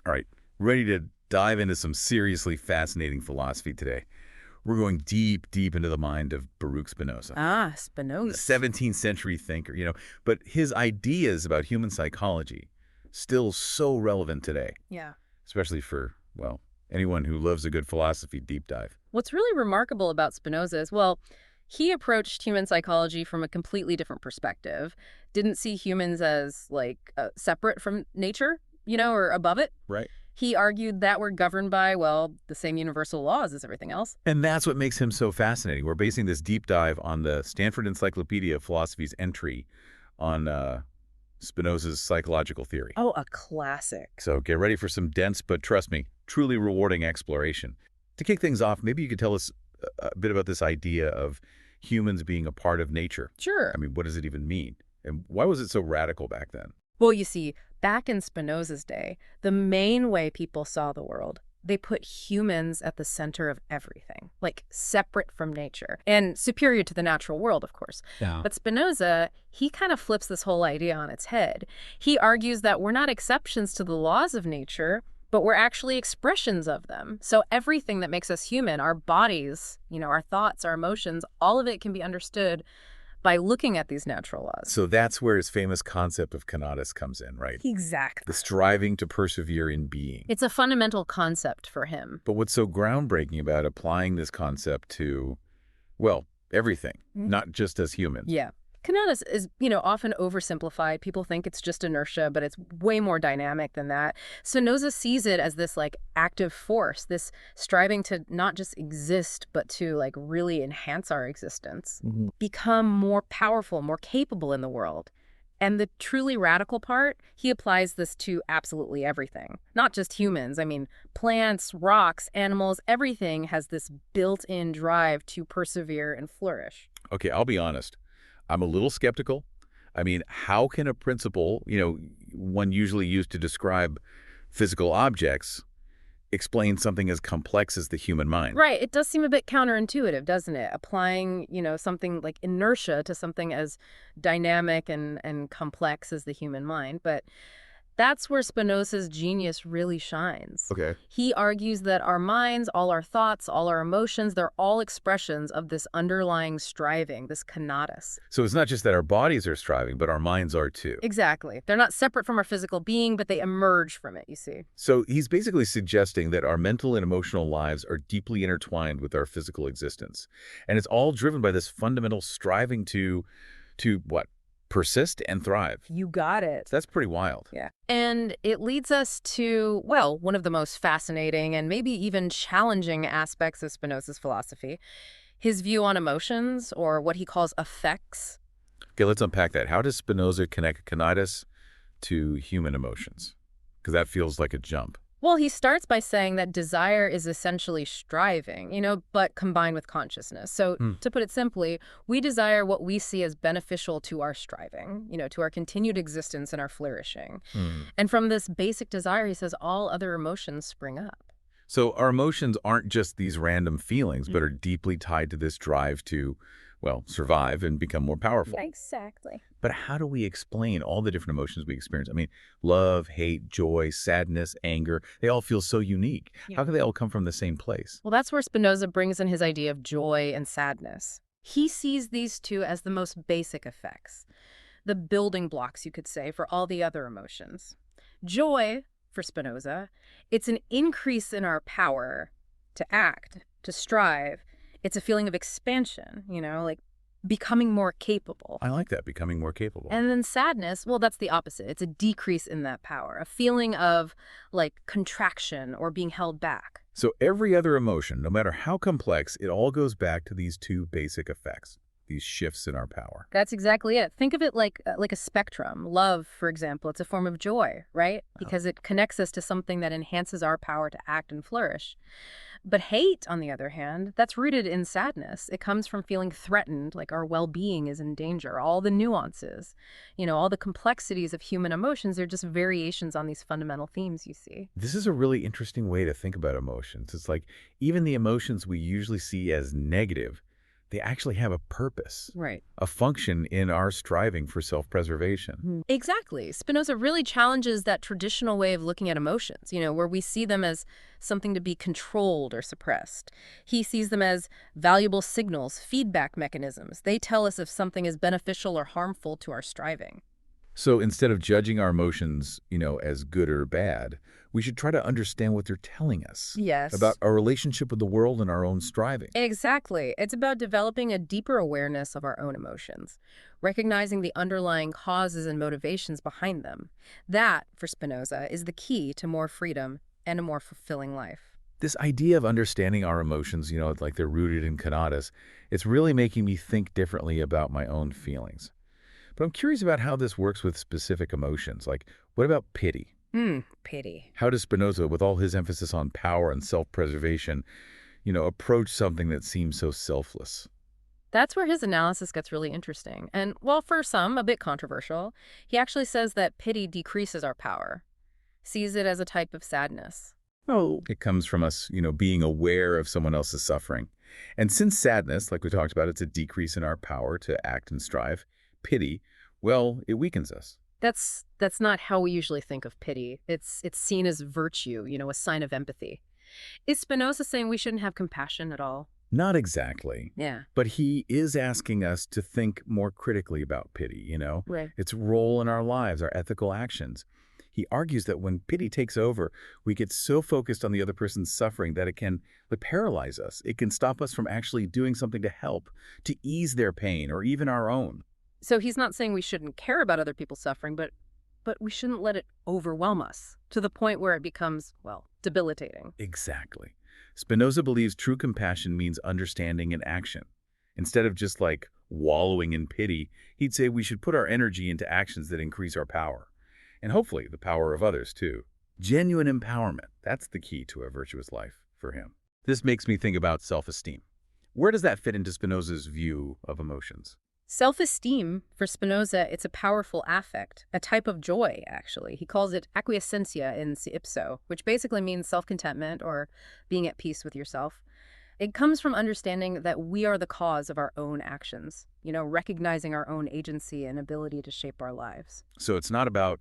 All right, ready to dive into some seriously fascinating philosophy today. We're going deep, deep into the mind of Baruch Spinoza, Ah, the Spinoza. 17th century thinker, but his ideas about human psychology still so relevant today, Yeah. especially for, well, anyone who loves a good philosophy deep dive. What's really remarkable about Spinoza is, well, he approached human psychology from a completely different perspective. Didn't see humans as, separate from nature, or above it. Right. He argued that we're governed by, well, the same universal laws as everything else. And that's what makes him so fascinating. We're basing this deep dive on the Stanford Encyclopedia of Philosophy's entry on Spinoza's psychological theory. Oh, a classic. So get ready for some dense, but trust me, truly rewarding exploration. To kick things off, maybe you could tell us a bit about this idea of humans being a part of nature. Sure. I mean, what does it even mean? And why was it so radical back then? Well, you see, back in Spinoza's day, the main way people saw the world, they put humans at the center of everything, like separate from nature and superior to the natural world, of course. Yeah. But Spinoza, he kind of flips this whole idea on its head. He argues that we're not exceptions to the laws of nature, but we're actually expressions of them. So everything that makes us human, our bodies, our thoughts, our emotions, all of it can be understood by looking at these natural laws. So that's where his famous concept of Conatus comes in, right? Exactly. The striving to persevere in being. It's a fundamental concept for him. But what's so groundbreaking about applying this concept to, well, everything, not just as humans? Yeah. Conatus is, often oversimplified. People think it's just inertia, but it's way more dynamic than that. Spinoza sees it as this, active force, this striving to not just exist, but to, really enhance our existence, become more powerful, more capable in the world. And the truly radical part, he applies this to absolutely everything, not just humans. I mean, plants, rocks, animals, everything has this built-in drive to persevere and flourish. Okay, I'll be honest. I'm a little skeptical. I mean, how can a principle, one usually used to describe physical objects, explain something as complex as the human mind? Right. It does seem a bit counterintuitive, doesn't it? Applying, something like inertia to something as dynamic and complex as the human mind. But that's where Spinoza's genius really shines. Okay. He argues that our minds, all our thoughts, all our emotions, they're all expressions of this underlying striving, this conatus. So it's not just that our bodies are striving, but our minds are too. Exactly. They're not separate from our physical being, but they emerge from it, you see. So he's basically suggesting that our mental and emotional lives are deeply intertwined with our physical existence. And it's all driven by this fundamental striving to what? Persist and thrive. You got it. That's pretty wild. Yeah. And it leads us to, well, one of the most fascinating and maybe even challenging aspects of Spinoza's philosophy, his view on emotions, or what he calls affects. Okay, let's unpack that. How does Spinoza connect Conatus to human emotions? Because that feels like a jump. Well, he starts by saying that desire is essentially striving, but combined with consciousness. So to put it simply, we desire what we see as beneficial to our striving, to our continued existence and our flourishing. And from this basic desire, he says all other emotions spring up. So our emotions aren't just these random feelings, but are deeply tied to this drive to, well, survive and become more powerful. Exactly. But how do we explain all the different emotions we experience? I mean, love, hate, joy, sadness, anger, they all feel so unique. Yeah. How can they all come from the same place? Well, that's where Spinoza brings in his idea of joy and sadness. He sees these two as the most basic effects, the building blocks, you could say, for all the other emotions. Joy, for Spinoza, it's an increase in our power to act, to strive. It's a feeling of expansion, like becoming more capable. I like that, becoming more capable. And then sadness, well, that's the opposite. It's a decrease in that power, a feeling of contraction or being held back. So every other emotion, no matter how complex, it all goes back to these two basic effects, these shifts in our power. That's exactly it. Think of it like a spectrum. Love, for example, it's a form of joy, right? Because it connects us to something that enhances our power to act and flourish. But hate, on the other hand, that's rooted in sadness. It comes from feeling threatened, like our well-being is in danger. All the nuances, all the complexities of human emotions are just variations on these fundamental themes, you see. This is a really interesting way to think about emotions. It's like even the emotions we usually see as negative, they actually have a purpose, Right. a function in our striving for self-preservation. Exactly. Spinoza really challenges that traditional way of looking at emotions, where we see them as something to be controlled or suppressed. He sees them as valuable signals, feedback mechanisms. They tell us if something is beneficial or harmful to our striving. So instead of judging our emotions, as good or bad, we should try to understand what they're telling us about Yes. our relationship with the world and our own striving. Exactly. It's about developing a deeper awareness of our own emotions, recognizing the underlying causes and motivations behind them. That, for Spinoza, is the key to more freedom and a more fulfilling life. This idea of understanding our emotions, like they're rooted in Conatus, it's really making me think differently about my own feelings. But I'm curious about how this works with specific emotions. Like, what about pity? Pity. How does Spinoza, with all his emphasis on power and self-preservation, approach something that seems so selfless? That's where his analysis gets really interesting. And while for some a bit controversial, he actually says that pity decreases our power, sees it as a type of sadness. Oh, it comes from us, being aware of someone else's suffering. And since sadness, like we talked about, it's a decrease in our power to act and strive, pity, well, it weakens us. That's not how we usually think of pity. It's seen as virtue, a sign of empathy. Is Spinoza saying we shouldn't have compassion at all? Not exactly. Yeah. But he is asking us to think more critically about pity, Right. its role in our lives, our ethical actions. He argues that when pity takes over, we get so focused on the other person's suffering that it can paralyze us. It can stop us from actually doing something to help, to ease their pain, or even our own. So he's not saying we shouldn't care about other people's suffering, but we shouldn't let it overwhelm us to the point where it becomes, well, debilitating. Exactly. Spinoza believes true compassion means understanding and action. Instead of just like wallowing in pity, he'd say we should put our energy into actions that increase our power. And hopefully the power of others too. Genuine empowerment, that's the key to a virtuous life for him. This makes me think about self-esteem. Where does that fit into Spinoza's view of emotions? Self-esteem, for Spinoza, it's a powerful affect, a type of joy, actually. He calls it acquiescentia in si ipso, which basically means self-contentment or being at peace with yourself. It comes from understanding that we are the cause of our own actions, recognizing our own agency and ability to shape our lives. So it's not about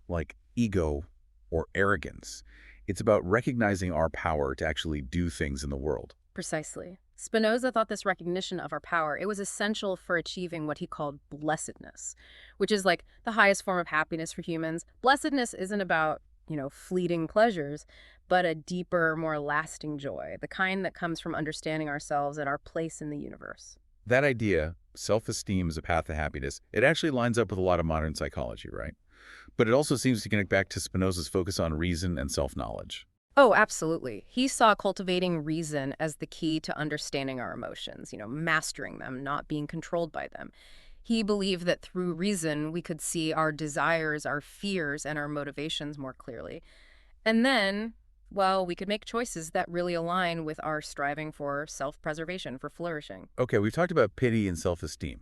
like ego or arrogance. It's about recognizing our power to actually do things in the world. Precisely. Spinoza thought this recognition of our power, it was essential for achieving what he called blessedness, which is like the highest form of happiness for humans. Blessedness isn't about, fleeting pleasures, but a deeper, more lasting joy, the kind that comes from understanding ourselves and our place in the universe. That idea, self-esteem as a path to happiness, it actually lines up with a lot of modern psychology, right? But it also seems to connect back to Spinoza's focus on reason and self-knowledge. Oh, absolutely. He saw cultivating reason as the key to understanding our emotions, mastering them, not being controlled by them. He believed that through reason, we could see our desires, our fears, and our motivations more clearly. And then, well, we could make choices that really align with our striving for self-preservation, for flourishing. Okay, we've talked about pity and self-esteem.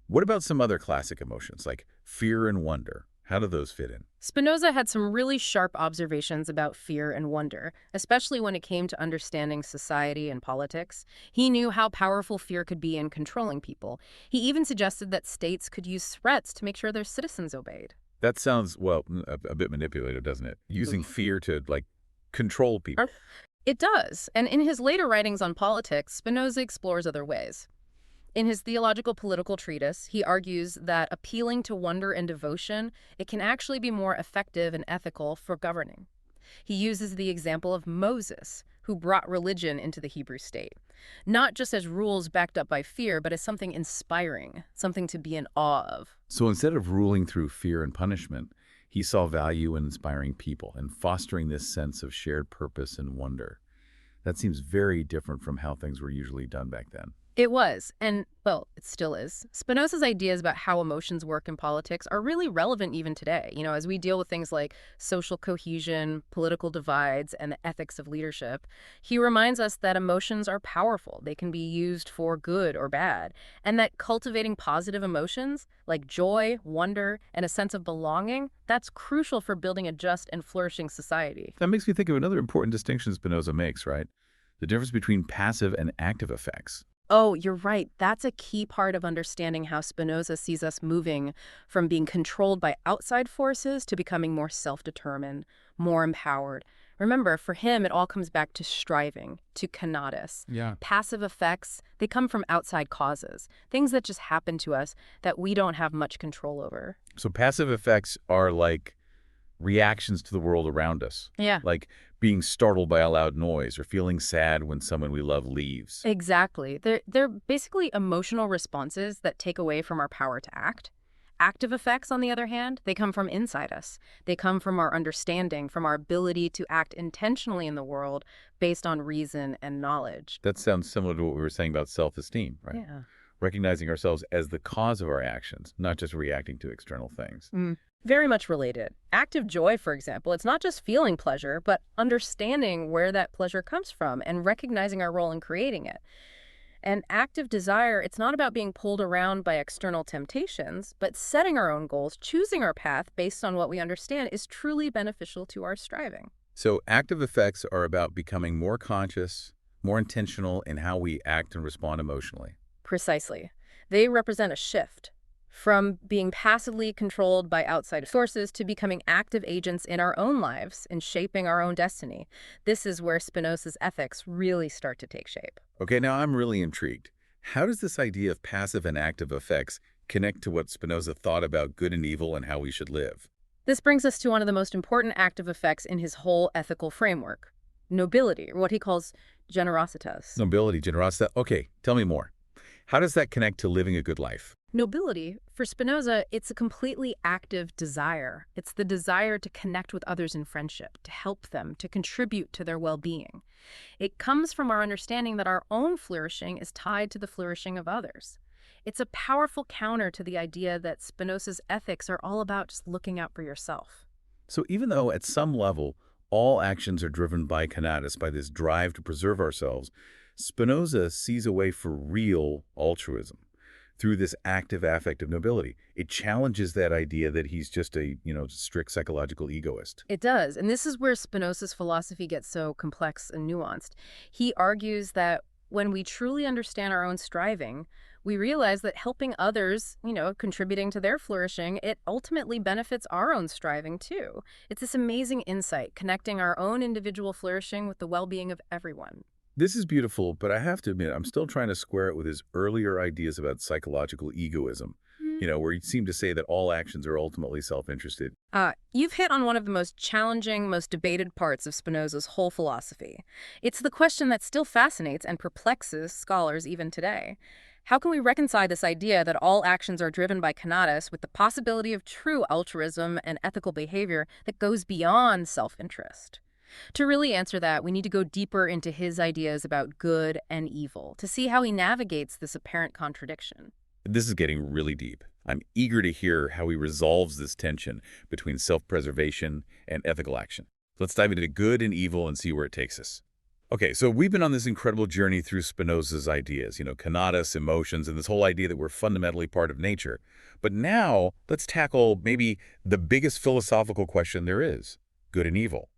What about some other classic emotions like fear and wonder? How do those fit in? Spinoza had some really sharp observations about fear and wonder, especially when it came to understanding society and politics. He knew how powerful fear could be in controlling people. He even suggested that states could use threats to make sure their citizens obeyed. That sounds, well, a bit manipulative, doesn't it? Using fear to, control people. It does, and in his later writings on politics, Spinoza explores other ways. In his theological political treatise, he argues that appealing to wonder and devotion, it can actually be more effective and ethical for governing. He uses the example of Moses, who brought religion into the Hebrew state, not just as rules backed up by fear, but as something inspiring, something to be in awe of. So instead of ruling through fear and punishment, he saw value in inspiring people and fostering this sense of shared purpose and wonder. That seems very different from how things were usually done back then. It was, and, well, it still is. Spinoza's ideas about how emotions work in politics are really relevant even today, as we deal with things like social cohesion, political divides, and the ethics of leadership. He reminds us that emotions are powerful. They can be used for good or bad, and that cultivating positive emotions like joy, wonder, and a sense of belonging, that's crucial for building a just and flourishing society. That makes me think of another important distinction Spinoza makes, right? The difference between passive and active effects. Oh, you're right. That's a key part of understanding how Spinoza sees us moving from being controlled by outside forces to becoming more self-determined, more empowered. Remember, for him, it all comes back to striving, to Conatus. Yeah. Passive effects, they come from outside causes, things that just happen to us that we don't have much control over. So passive effects are like reactions to the world around us, Yeah. like being startled by a loud noise or feeling sad when someone we love leaves. Exactly. They're basically emotional responses that take away from our power to act. Active effects, on the other hand, they come from inside us. They come from our understanding, from our ability to act intentionally in the world based on reason and knowledge. That sounds similar to what we were saying about self-esteem, right? Yeah. Recognizing ourselves as the cause of our actions, not just reacting to external things. Very much related. Active joy, for example, it's not just feeling pleasure, but understanding where that pleasure comes from and recognizing our role in creating it. And active desire, it's not about being pulled around by external temptations, but setting our own goals, choosing our path based on what we understand is truly beneficial to our striving. So active effects are about becoming more conscious, more intentional in how we act and respond emotionally. Precisely. They represent a shift from being passively controlled by outside sources to becoming active agents in our own lives and shaping our own destiny. This is where Spinoza's ethics really start to take shape. Okay, now I'm really intrigued. How does this idea of passive and active effects connect to what Spinoza thought about good and evil and how we should live? This brings us to one of the most important active effects in his whole ethical framework, nobility, or what he calls generositas. Nobility, generosity. Okay, tell me more. How does that connect to living a good life? Nobility, for Spinoza, it's a completely active desire. It's the desire to connect with others in friendship, to help them, to contribute to their well-being. It comes from our understanding that our own flourishing is tied to the flourishing of others. It's a powerful counter to the idea that Spinoza's ethics are all about just looking out for yourself. So even though at some level all actions are driven by Conatus, by this drive to preserve ourselves, Spinoza sees a way for real altruism through this active affect of nobility. It challenges that idea that he's just a, strict psychological egoist. It does, and this is where Spinoza's philosophy gets so complex and nuanced. He argues that when we truly understand our own striving, we realize that helping others, contributing to their flourishing, it ultimately benefits our own striving too. It's this amazing insight, connecting our own individual flourishing with the well-being of everyone. This is beautiful, but I have to admit, I'm still trying to square it with his earlier ideas about psychological egoism, where he seemed to say that all actions are ultimately self-interested. You've hit on one of the most challenging, most debated parts of Spinoza's whole philosophy. It's the question that still fascinates and perplexes scholars even today. How can we reconcile this idea that all actions are driven by Conatus with the possibility of true altruism and ethical behavior that goes beyond self-interest? To really answer that, we need to go deeper into his ideas about good and evil, to see how he navigates this apparent contradiction. This is getting really deep. I'm eager to hear how he resolves this tension between self-preservation and ethical action. Let's dive into good and evil and see where it takes us. Okay, so we've been on this incredible journey through Spinoza's ideas, Conatus, emotions, and this whole idea that we're fundamentally part of nature. But now, let's tackle maybe the biggest philosophical question there is, good and evil.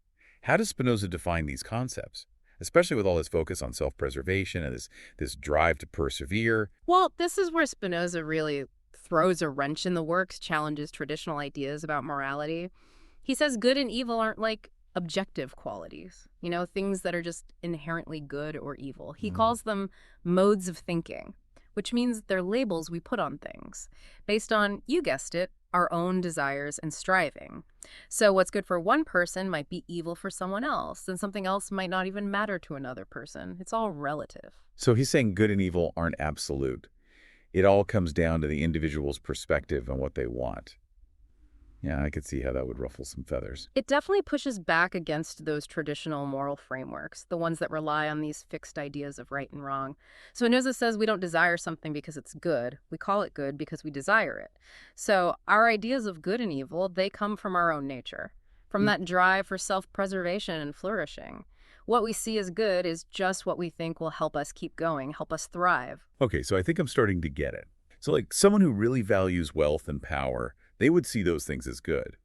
How does Spinoza define these concepts, especially with all his focus on self-preservation and this drive to persevere? Well, this is where Spinoza really throws a wrench in the works, challenges traditional ideas about morality. He says good and evil aren't like objective qualities, things that are just inherently good or evil. He calls them modes of thinking, which means they're labels we put on things based on, you guessed it, our own desires and striving. So what's good for one person might be evil for someone else, and something else might not even matter to another person. It's all relative. So he's saying good and evil aren't absolute. It all comes down to the individual's perspective on what they want. Yeah, I could see how that would ruffle some feathers. It definitely pushes back against those traditional moral frameworks, the ones that rely on these fixed ideas of right and wrong. So Spinoza says we don't desire something because it's good. We call it good because we desire it. So our ideas of good and evil, they come from our own nature, from that drive for self-preservation and flourishing. What we see as good is just what we think will help us keep going, help us thrive. Okay, so I think I'm starting to get it. So like someone who really values wealth and power, they would see those things as good.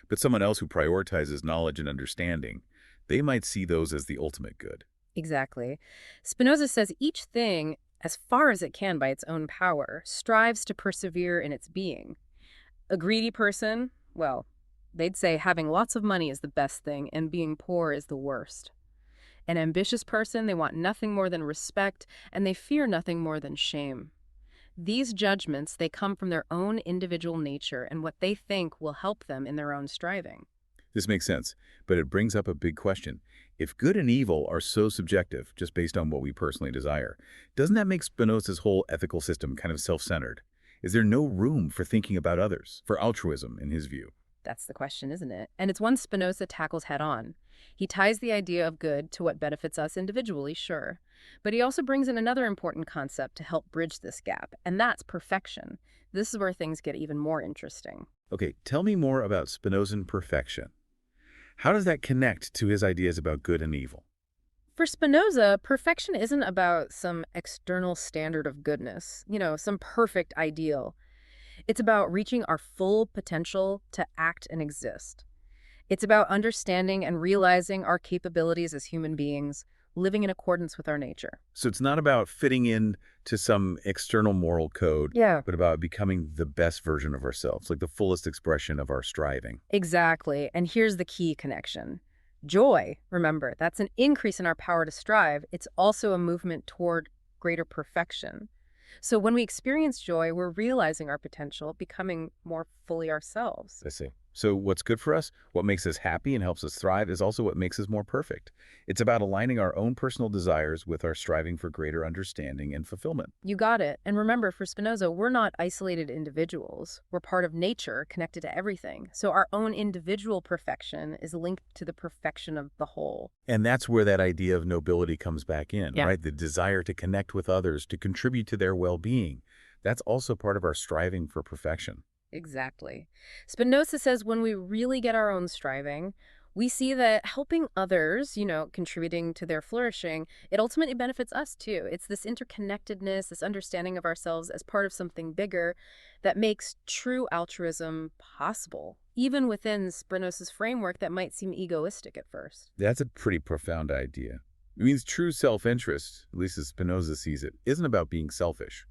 But someone else who prioritizes knowledge and understanding, they might see those as the ultimate good. Exactly. Spinoza says each thing as far as it can by its own power, strives to persevere in its being. A greedy person, well, they'd say having lots of money is the best thing and being poor is the worst. An ambitious person, they want nothing more than respect and they fear nothing more than shame. These judgments, they come from their own individual nature and what they think will help them in their own striving. This makes sense, but it brings up a big question. If good and evil are so subjective, just based on what we personally desire, doesn't that make Spinoza's whole ethical system kind of self-centered? Is there no room for thinking about others, for altruism, in his view? That's the question, isn't it? And it's one Spinoza tackles head on. He ties the idea of good to what benefits us individually, sure. But he also brings in another important concept to help bridge this gap, and that's perfection. This is where things get even more interesting. Okay, tell me more about Spinozan perfection. How does that connect to his ideas about good and evil? For Spinoza, perfection isn't about some external standard of goodness, some perfect ideal. It's about reaching our full potential to act and exist. It's about understanding and realizing our capabilities as human beings, living in accordance with our nature. So it's not about fitting in to some external moral code, Yeah. but about becoming the best version of ourselves, like the fullest expression of our striving. Exactly. And here's the key connection. Joy, remember, that's an increase in our power to strive. It's also a movement toward greater perfection. So when we experience joy, we're realizing our potential, becoming more fully ourselves. I see. So what's good for us, what makes us happy and helps us thrive is also what makes us more perfect. It's about aligning our own personal desires with our striving for greater understanding and fulfillment. You got it. And remember, for Spinoza, we're not isolated individuals. We're part of nature, connected to everything. So our own individual perfection is linked to the perfection of the whole. And that's where that idea of nobility comes back in, Yeah. right? The desire to connect with others, to contribute to their well-being. That's also part of our striving for perfection. Exactly. Spinoza says when we really get our own striving, we see that helping others, contributing to their flourishing, it ultimately benefits us too. It's this interconnectedness, this understanding of ourselves as part of something bigger that makes true altruism possible, even within Spinoza's framework that might seem egoistic at first. That's a pretty profound idea. It means true self-interest, at least as Spinoza sees it, isn't about being selfish.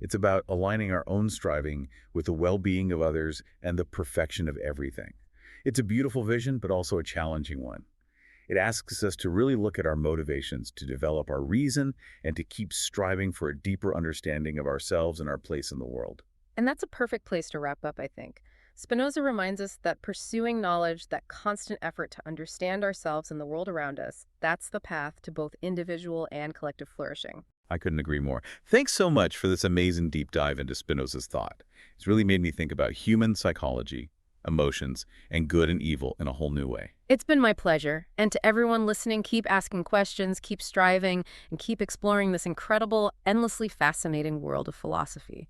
It's about aligning our own striving with the well-being of others and the perfection of everything. It's a beautiful vision, but also a challenging one. It asks us to really look at our motivations, to develop our reason, and to keep striving for a deeper understanding of ourselves and our place in the world. And that's a perfect place to wrap up, I think. Spinoza reminds us that pursuing knowledge, that constant effort to understand ourselves and the world around us, that's the path to both individual and collective flourishing. I couldn't agree more. Thanks so much for this amazing deep dive into Spinoza's thought. It's really made me think about human psychology, emotions, and good and evil in a whole new way. It's been my pleasure. And to everyone listening, keep asking questions, keep striving, and keep exploring this incredible, endlessly fascinating world of philosophy.